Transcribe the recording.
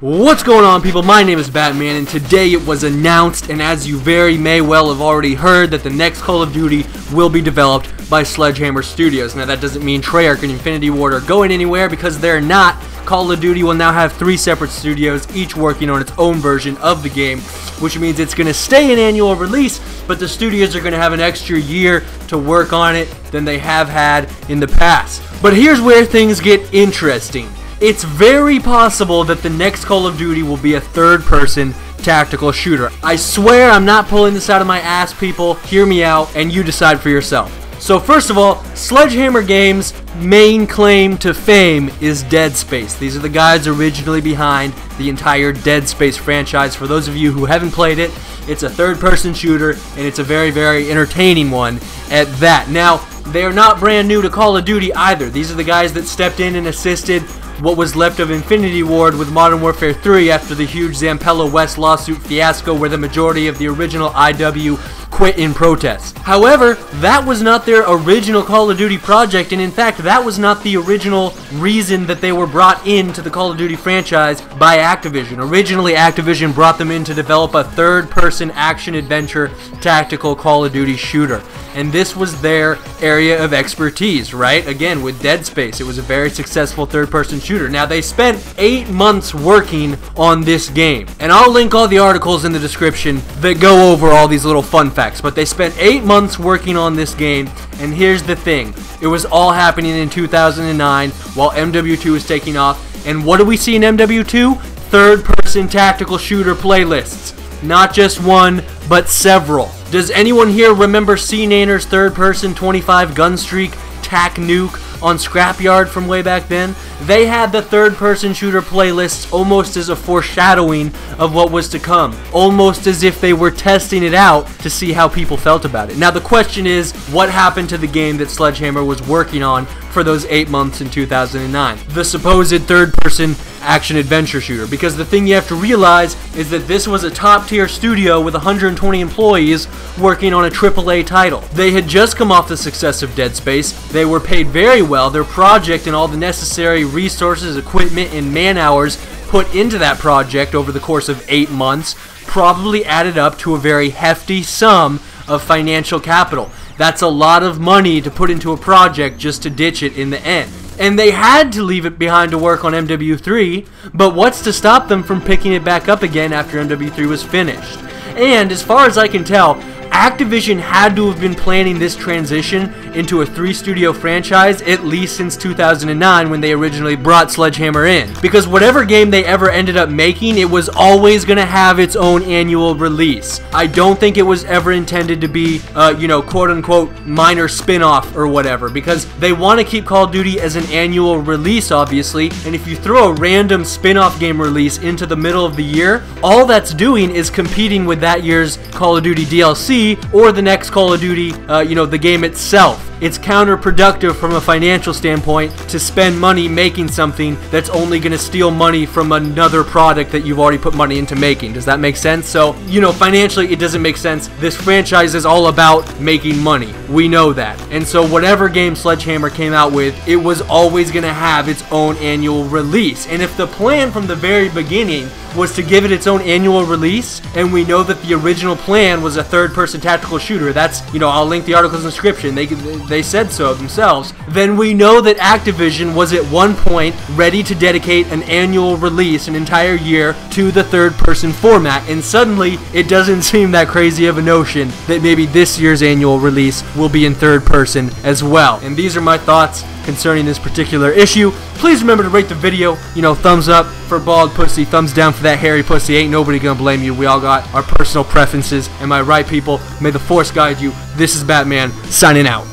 What's going on, people? My name is Batman, and today it was announced, and as you very may well have already heard, that the next Call of Duty will be developed by Sledgehammer Studios. Now that doesn't mean Treyarch and Infinity Ward are going anywhere, because they're not. Call of Duty will now have 3 separate studios, each working on its own version of the game, which means it's going to stay an annual release, but the studios are going to have an extra year to work on it than they have had in the past. But here's where things get interesting. It's very possible that the next Call of Duty will be a third-person tactical shooter. I swear I'm not pulling this out of my ass, people. Hear me out, and you decide for yourself. So first of all, Sledgehammer Games' main claim to fame is Dead Space. These are the guys originally behind the entire Dead Space franchise. For those of you who haven't played it, it's a third-person shooter, and it's a very, very entertaining one at that. Now, they're not brand new to Call of Duty either. These are the guys that stepped in and assisted what was left of Infinity Ward with Modern Warfare 3 after the huge Zampella West lawsuit fiasco where the majority of the original IW quit in protest. However, that was not their original Call of Duty project, and in fact, that was not the original reason that they were brought into the Call of Duty franchise by Activision. Originally, Activision brought them in to develop a third-person action-adventure tactical Call of Duty shooter. And this was their area of expertise, right? Again, with Dead Space, it was a very successful third-person shooter. Now, they spent 8 months working on this game. And I'll link all the articles in the description that go over all these little fun facts. But they spent 8 months working on this game, and here's the thing. It was all happening in 2009 while MW2 was taking off. And what do we see in MW2? Third-person tactical shooter playlists. Not just one, but several. Does anyone here remember C-Naner's third-person 25 gun streak tac nuke on Scrapyard from way back then? They had the third-person shooter playlists almost as a foreshadowing of what was to come. Almost as if they were testing it out to see how people felt about it. Now the question is, what happened to the game that Sledgehammer was working on for those 8 months in 2009? The supposed third-person action-adventure shooter. Because the thing you have to realize is that this was a top-tier studio with 120 employees working on a AAA title. They had just come off the success of Dead Space. They were paid very well. Their project and all the necessary resources, equipment, and man-hours put into that project over the course of 8 months probably added up to a very hefty sum of financial capital. That's a lot of money to put into a project just to ditch it in the end. And they had to leave it behind to work on MW3, but what's to stop them from picking it back up again after MW3 was finished? And as far as I can tell, Activision had to have been planning this transition into a 3-studio franchise at least since 2009 when they originally brought Sledgehammer in. Because whatever game they ever ended up making, it was always going to have its own annual release. I don't think it was ever intended to be, quote-unquote minor spin-off or whatever, because they want to keep Call of Duty as an annual release, obviously, and if you throw a random spin-off game release into the middle of the year, all that's doing is competing with that year's Call of Duty DLC or the next Call of Duty, the game itself. It's counterproductive from a financial standpoint to spend money making something that's only going to steal money from another product that you've already put money into making. Does that make sense? So, financially it doesn't make sense. This franchise is all about making money. We know that. And so whatever game Sledgehammer came out with, it was always going to have its own annual release. And if the plan from the very beginning was to give it its own annual release, and we know that the original plan was a third-person tactical shooter, that's, I'll link the articles in the description, they said so themselves, then we know that Activision was at one point ready to dedicate an annual release, an entire year, to the third-person format, and suddenly it doesn't seem that crazy of a notion that maybe this year's annual release will be in third person as well. And these are my thoughts concerning this particular issue. Please remember to rate the video, thumbs up for bald pussy, thumbs down for that hairy pussy. Ain't nobody gonna blame you. We all got our personal preferences. Am I right, people? May the force guide you. This is Batman, signing out.